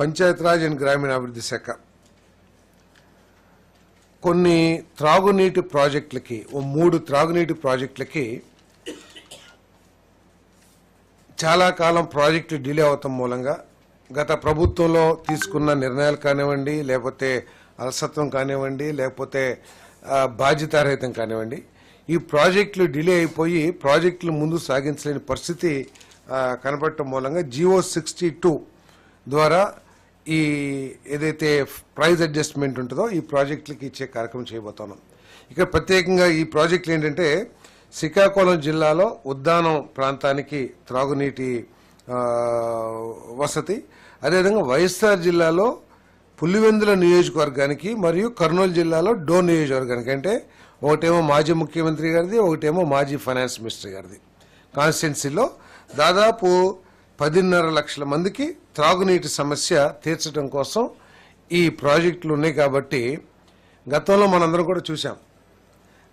Panchayati Raj and గ్రామీణాభివృద్ధి శాఖ కొన్ని త్రాగునీటి ప్రాజెక్టులకి 3 త్రాగునీటి ప్రాజెక్టులకి చాలా కాలం ప్రాజెక్టులు డిలే అవటం మూలంగా గత ప్రభుత్వంలో తీసుకున్న నిర్ణయాలు కానివ్వండి, లేకపోతే అలసత్వం కానివ్వండి, లేకపోతే బాధ్యతారహితం కానివ్వండి, ఈ ప్రాజెక్టులు డిలే అయిపోయి ప్రాజెక్టులు ముందు సాగించలేని పరిస్థితి కనబడటం మూలంగా జియో 62 ద్వారా ఈ ఏదైతే ప్రైజ్ అడ్జస్ట్మెంట్ ఉంటుందో ఈ ప్రాజెక్టులకి ఇచ్చే కార్యక్రమం చేయబోతున్నాం. ఇక్కడ ప్రత్యేకంగా ఈ ప్రాజెక్టులు ఏంటంటే శ్రీకాకుళం జిల్లాలో ఉద్దానం ప్రాంతానికి త్రాగునీటి వసతి, అదేవిధంగా వైఎస్ఆర్ జిల్లాలో పులివెందుల నియోజకవర్గానికి మరియు కర్నూలు జిల్లాలో డోన్ నియోజకవర్గానికి, అంటే ఒకటేమో మాజీ ముఖ్యమంత్రి గారిది, ఒకటేమో మాజీ ఫైనాన్స్ మినిస్టర్ గారిది కాన్స్టిట్యున్సీలో దాదాపు 10.5 లక్షల మందికి త్రాగునీటి సమస్య తీర్చడం కోసం ఈ ప్రాజెక్టులు ఉన్నాయి. కాబట్టి గతంలో మనందరం కూడా చూసాం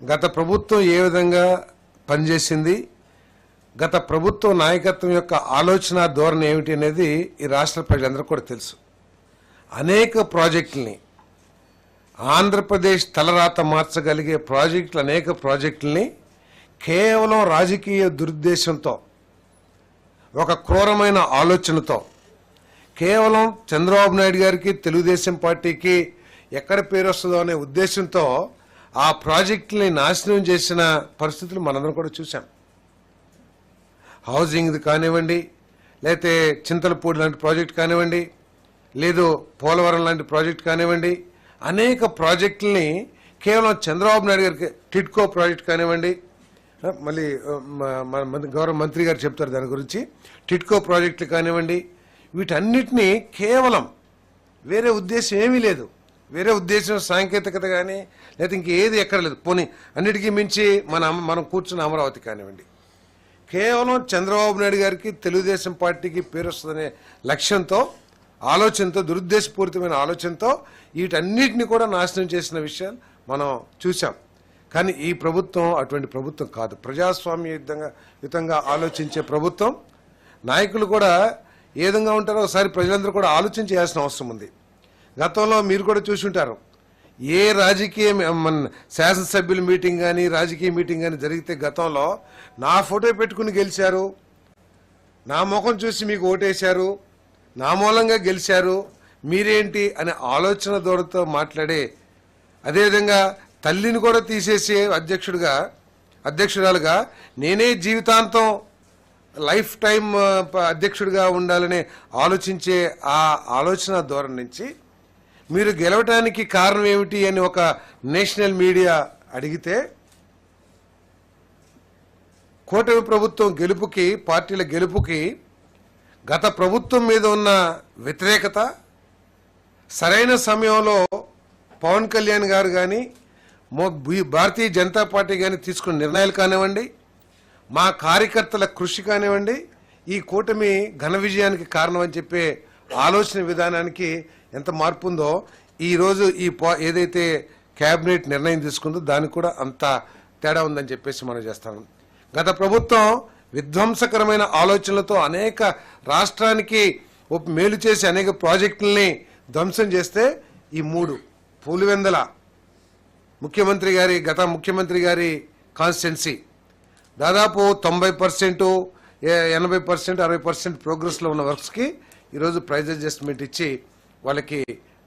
గత ప్రభుత్వం ఏ విధంగా పనిచేసింది, గత ప్రభుత్వ నాయకత్వం యొక్క ఆలోచన ధోరణి ఏమిటి అనేది ఈ రాష్ట్ర ప్రజలందరూ కూడా తెలుసు. అనేక ప్రాజెక్టుల్ని ఆంధ్రప్రదేశ్ తలరాత మార్చగలిగే ప్రాజెక్టులు, అనేక ప్రాజెక్టుల్ని కేవలం రాజకీయ దురుద్దేశంతో, ఒక క్రూరమైన ఆలోచనతో, కేవలం చంద్రబాబు నాయుడు గారికి తెలుగుదేశం పార్టీకి ఎక్కడ పేరు వస్తుందో అనే ఉద్దేశంతో ఆ ప్రాజెక్టుల్ని నాశనం చేసిన పరిస్థితులు మనందరం కూడా చూసాం. హౌసింగ్ కానివ్వండి, లేకపోతే చింతలపూడి లాంటి ప్రాజెక్ట్ కానివ్వండి, లేదు పోలవరం లాంటి ప్రాజెక్ట్ కానివ్వండి, అనేక ప్రాజెక్టుల్ని కేవలం చంద్రబాబు నాయుడు గారికి, టిడ్కో ప్రాజెక్ట్ కానివ్వండి, మళ్ళీ గౌరవ మంత్రి గారు చెప్తారు దాని గురించి, టిడ్కో ప్రాజెక్టులు కానివ్వండి, వీటన్నిటినీ కేవలం వేరే ఉద్దేశం ఏమీ లేదు, వేరే ఉద్దేశం సాంకేతికత కానీ లేకపోతే ఇంకేది ఎక్కడ లేదు. పోనీ అన్నిటికీ మించి మనం కూర్చున్న అమరావతి కానివ్వండి, కేవలం చంద్రబాబు నాయుడు గారికి తెలుగుదేశం పార్టీకి పేరు వస్తుందనే లక్ష్యంతో, ఆలోచనతో, దురుద్దేశపూరితమైన ఆలోచనతో వీటన్నిటిని కూడా నాశనం చేసిన విషయాలు మనం చూసాం. కానీ ఈ ప్రభుత్వం అటువంటి ప్రభుత్వం కాదు, ప్రజాస్వామ్యయుతంగా ఆలోచించే ప్రభుత్వం. నాయకులు కూడా ఏ విధంగా ఉంటారో ఒకసారి ప్రజలందరూ కూడా ఆలోచన చేయాల్సిన అవసరం ఉంది. గతంలో మీరు కూడా చూసి ఉంటారు, ఏ రాజకీయ శాసనసభ్యుల మీటింగ్ కానీ రాజకీయ మీటింగ్ కానీ జరిగితే గతంలో నా ఫోటో పెట్టుకుని గెలిచారు, నా ముఖం చూసి మీకు ఓటేశారు, నా మూలంగా గెలిచారు, మీరేంటి అనే ఆలోచన ధోరణితో మాట్లాడే, అదేవిధంగా తల్లిని కూడా తీసేసే అధ్యక్షురాలుగా నేనే జీవితాంతం లైఫ్ టైం అధ్యక్షుడిగా ఉండాలని ఆలోచించే ఆ ఆలోచన ధోరణి నుంచి మీరు గెలవటానికి కారణం ఏమిటి అని ఒక నేషనల్ మీడియా అడిగితే, కూటమి ప్రభుత్వం గెలుపుకి, పార్టీల గెలుపుకి గత ప్రభుత్వం మీద ఉన్న వ్యతిరేకత, సరైన సమయంలో పవన్ కళ్యాణ్ గారు కానీ భారతీయ జనతా పార్టీ కానీ తీసుకున్న నిర్ణయాలు కానివ్వండి, మా కార్యకర్తల కృషి కానివ్వండి, ఈ కూటమి ఘన విజయానికి కారణం అని చెప్పే ఆలోచన విధానానికి ఎంత మార్పు ఉందో ఈరోజు ఏదైతే కేబినెట్ నిర్ణయం తీసుకుందో దానికి కూడా అంత తేడా ఉందని చెప్పేసి మనం చేస్తాం. గత ప్రభుత్వం విధ్వంసకరమైన ఆలోచనలతో అనేక రాష్ట్రానికి మేలు చేసి అనేక ప్రాజెక్టుల్ని ధ్వంసం చేస్తే, ఈ 3 పులివెందుల గత ముఖ్యమంత్రి గారి కాన్స్టిట్యున్సీ దాదాపు 90%, 80%, 60% ప్రోగ్రెస్లో ఉన్న వర్క్స్కి ఈరోజు ప్రైజ్ అడ్జస్ట్మెంట్ ఇచ్చి వాళ్ళకి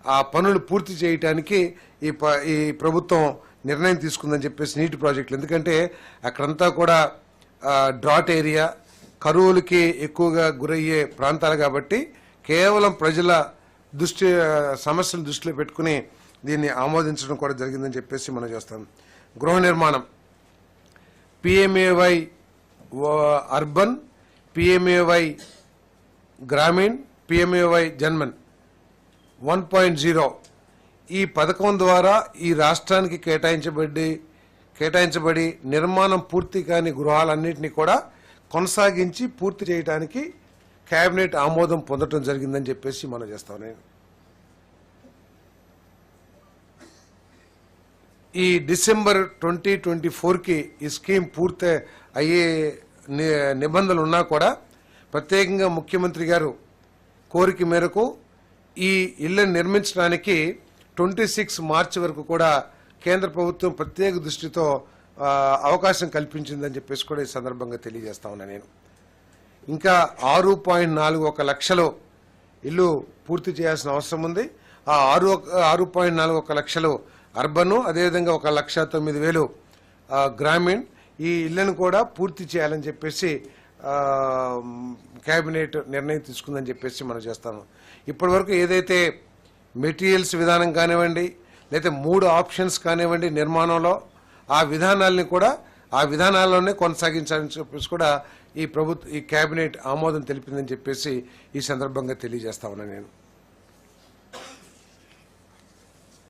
ఆ పనులు పూర్తి చేయడానికి ఈ ప్రభుత్వం నిర్ణయం తీసుకుందని చెప్పేసి నీటి ప్రాజెక్టులు. ఎందుకంటే అక్కడంతా కూడా డ్రాట్ ఏరియా, కరువులకి ఎక్కువగా గురయ్యే ప్రాంతాలు కాబట్టి కేవలం ప్రజల సమస్యలు దృష్టిలో పెట్టుకుని దీన్ని ఆమోదించడం కూడా జరిగిందని చెప్పేసి మనం చేస్తాం. గృహ నిర్మాణం, PMAY urban, PMAY Grameen, PMAY JANMAN 1.0 ఈ పథకం ద్వారా ఈ రాష్ట్రానికి కేటాయించబడి నిర్మాణం పూర్తి కాని గృహాలన్నింటినీ కూడా కొనసాగించి పూర్తి చేయడానికి కేబినెట్ ఆమోదం పొందడం జరిగిందని చెప్పేసి మనం చేస్తాం. ఈ డిసెంబర్ 2024కి ఈ స్కీమ్ పూర్తి అయ్యే నిబంధనలు ఉన్నా కూడా ప్రత్యేకంగా ముఖ్యమంత్రి గారు కోరిక మేరకు ఈ ఇళ్లను నిర్మించడానికి 26 మార్చి వరకు కూడా కేంద్ర ప్రభుత్వం ప్రత్యేక దృష్టితో అవకాశం కల్పించిందని చెప్పేసి కూడా ఈ సందర్భంగా తెలియజేస్తా ఉన్నా నేను. ఇంకా 6.41 లక్షలు ఇల్లు పూర్తి చేయాల్సిన అవసరం ఉంది. ఆ 6.41 లక్షలు అర్బన్, అదేవిధంగా 1,09,000 గ్రామీణ్ ఈ ఇళ్లను కూడా పూర్తి చేయాలని చెప్పేసి కేబినెట్ నిర్ణయం తీసుకుందని చెప్పేసి మనం చేస్తాము. ఇప్పటి వరకు ఏదైతే మెటీరియల్స్ విధానం కానివ్వండి, లేదా 3 ఆప్షన్స్ కానివ్వండి నిర్మాణంలో, ఆ విధానాల్ని కూడా ఆ విధానాల్లోనే కొనసాగించాలని చెప్పేసి కూడా ఈ కేబినెట్ ఆమోదం తెలిపిందని చెప్పేసి ఈ సందర్భంగా తెలియజేస్తా ఉన్నా నేను.